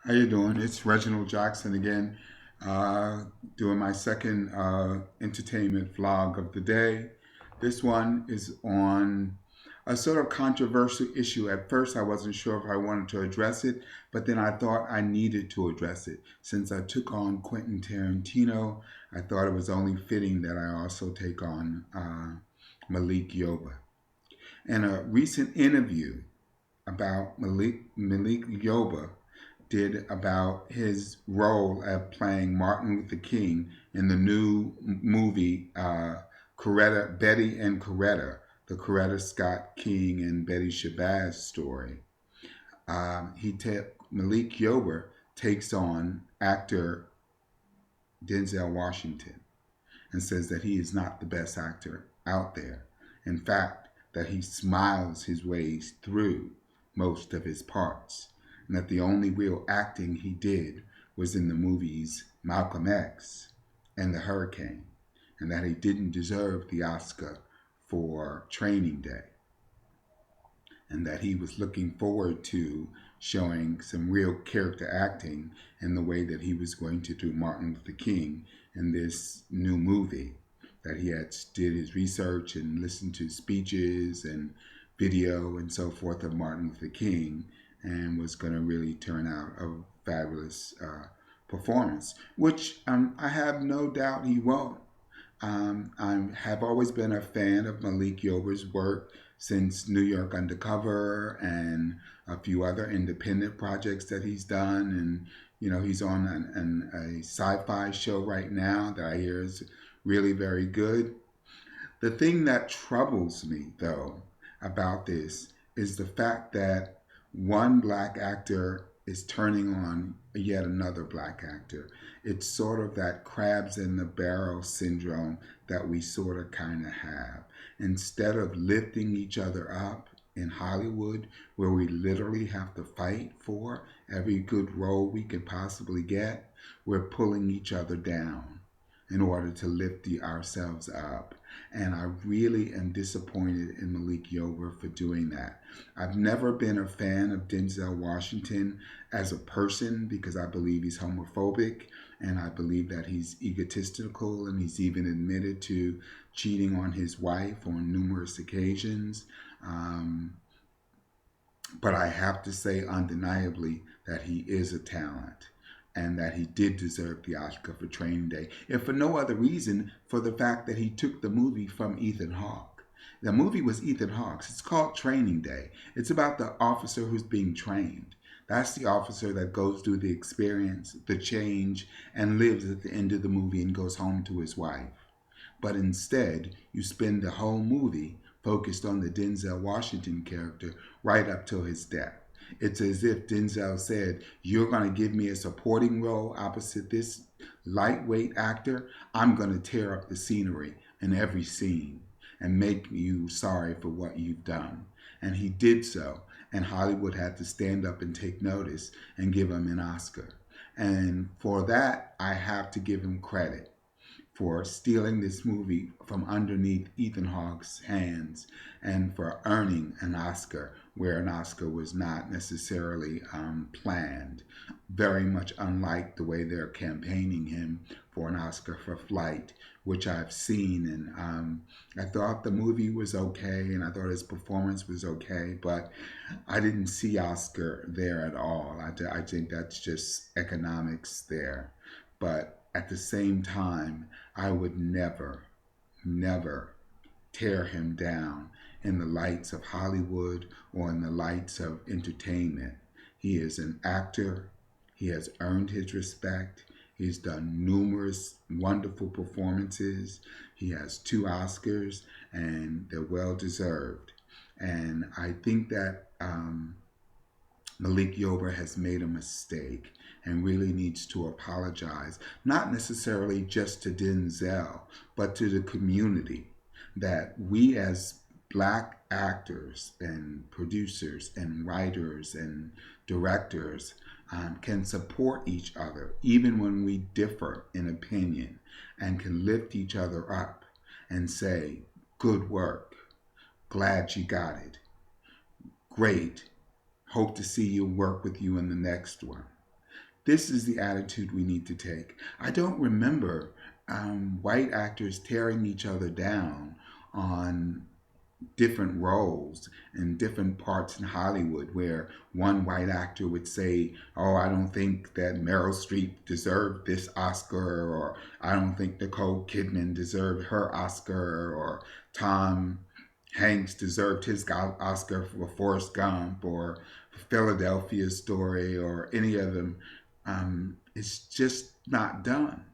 How you doing? It's Reginald Jackson again, uh, doing my second entertainment vlog of the day. This one is on a sort of controversial issue. At first, I wasn't sure if I wanted to address it, but then I thought I needed to address it. Since I took on Quentin Tarantino, I thought it was only fitting that I also take on Malik Yoba. In a recent interview about Malik Yoba, did about his role of playing Martin Luther King in the new movie Coretta, Betty and Coretta, the Coretta Scott King and Betty Shabazz story. Malik Yoba takes on actor Denzel Washington and says that he is not the best actor out there. In fact, that he smiles his ways through most of his parts, and that the only real acting he did was in the movies Malcolm X and The Hurricane, and that he didn't deserve the Oscar for Training Day, and that he was looking forward to showing some real character acting in the way that he was going to do Martin Luther King in this new movie. That he had did his research and listened to speeches and video and so forth of Martin Luther King, and was going to really turn out a fabulous performance, which I have no doubt he won't. I have always been a fan of Malik Yoba's work since New York Undercover and a few other independent projects that he's done. And, he's on a sci fi show right now that I hear is really very good. The thing that troubles me, though, about this is the fact that one black actor is turning on yet another black actor. It's sort of that crabs in the barrel syndrome that we sort of kind of have. Instead of lifting each other up in Hollywood, where we literally have to fight for every good role we can possibly get, we're pulling each other down in order to lift ourselves up. And I really am disappointed in Malik Yoba for doing that. I've never been a fan of Denzel Washington as a person because I believe he's homophobic and I believe that he's egotistical, and he's even admitted to cheating on his wife on numerous occasions. Um, but I have to say undeniably that he is a talent and that he did deserve the Oscar for Training Day, if for no other reason for the fact that he took the movie from Ethan Hawke. The movie was Ethan Hawke's. It's called Training Day. It's about the officer who's being trained. That's the officer that goes through the experience, the change, and lives at the end of the movie and goes home to his wife. But instead, you spend the whole movie focused on the Denzel Washington character right up till his death. It's as if Denzel said, "You're going to give me a supporting role opposite this lightweight actor. I'm going to tear up the scenery in every scene and make you sorry for what you've done." And he did so. And Hollywood had to stand up and take notice and give him an Oscar. And for that, I have to give him credit for stealing this movie from underneath Ethan Hawke's hands and for earning an Oscar where an Oscar was not necessarily planned. Very much unlike the way they're campaigning him for an Oscar for Flight, which I've seen. And I thought the movie was okay and I thought his performance was okay, but I didn't see Oscar there at all. I think that's just economics there. But at the same time, I would never, never tear him down in the lights of Hollywood or in the lights of entertainment. He is an actor. He has earned his respect. He's done numerous wonderful performances. He has two Oscars, and they're well deserved. And I think that Malik Yoba has made a mistake and really needs to apologize, not necessarily just to Denzel, but to the community, that we as black actors and producers and writers and directors can support each other even when we differ in opinion, and can lift each other up and say, "Good work, glad you got it, great, hope to see you work with you in the next one." This is the attitude we need to take. I don't remember white actors tearing each other down on different roles in different parts in Hollywood, where one white actor would say, "Oh, I don't think that Meryl Streep deserved this Oscar," or "I don't think Nicole Kidman deserved her Oscar," or "Tom Hanks deserved his Oscar for Forrest Gump," or Philadelphia Story, or any of them. It's just not done.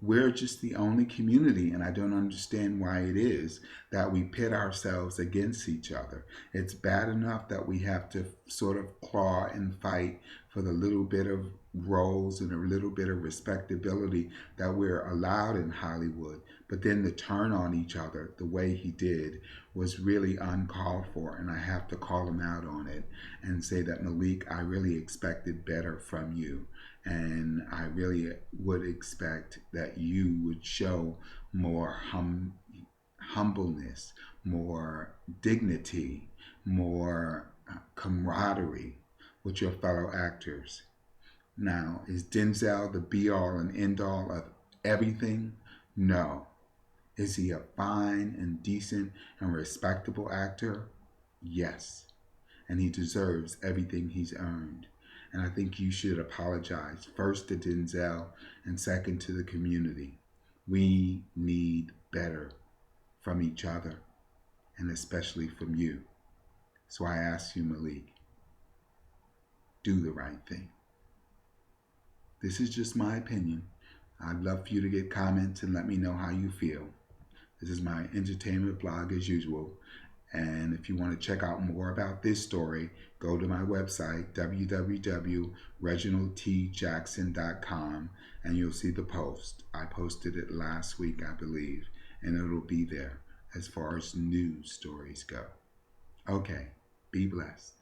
We're just the only community, and I don't understand why it is that we pit ourselves against each other. It's bad enough that we have to sort of claw and fight for the little bit of roles and a little bit of respectability that we're allowed in Hollywood. But then to turn on each other the way he did was really uncalled for, and I have to call him out on it and say that, Malik, I really expected better from you. And I really would expect that you would show more humbleness, more dignity, more camaraderie with your fellow actors. Now, is Denzel the be all and end all of everything? No. Is he a fine and decent and respectable actor? Yes. And he deserves everything he's earned. And I think you should apologize first to Denzel and second to the community. We need better from each other, and especially from you. So I ask you, Malik, do the right thing. This is just my opinion. I'd love for you to get comments and let me know how you feel. This is my entertainment blog as usual. And if you want to check out more about this story, go to my website, www.reginaldtjackson.com, and you'll see the post. I posted it last week, I believe, and it'll be there as far as news stories go. Okay, be blessed.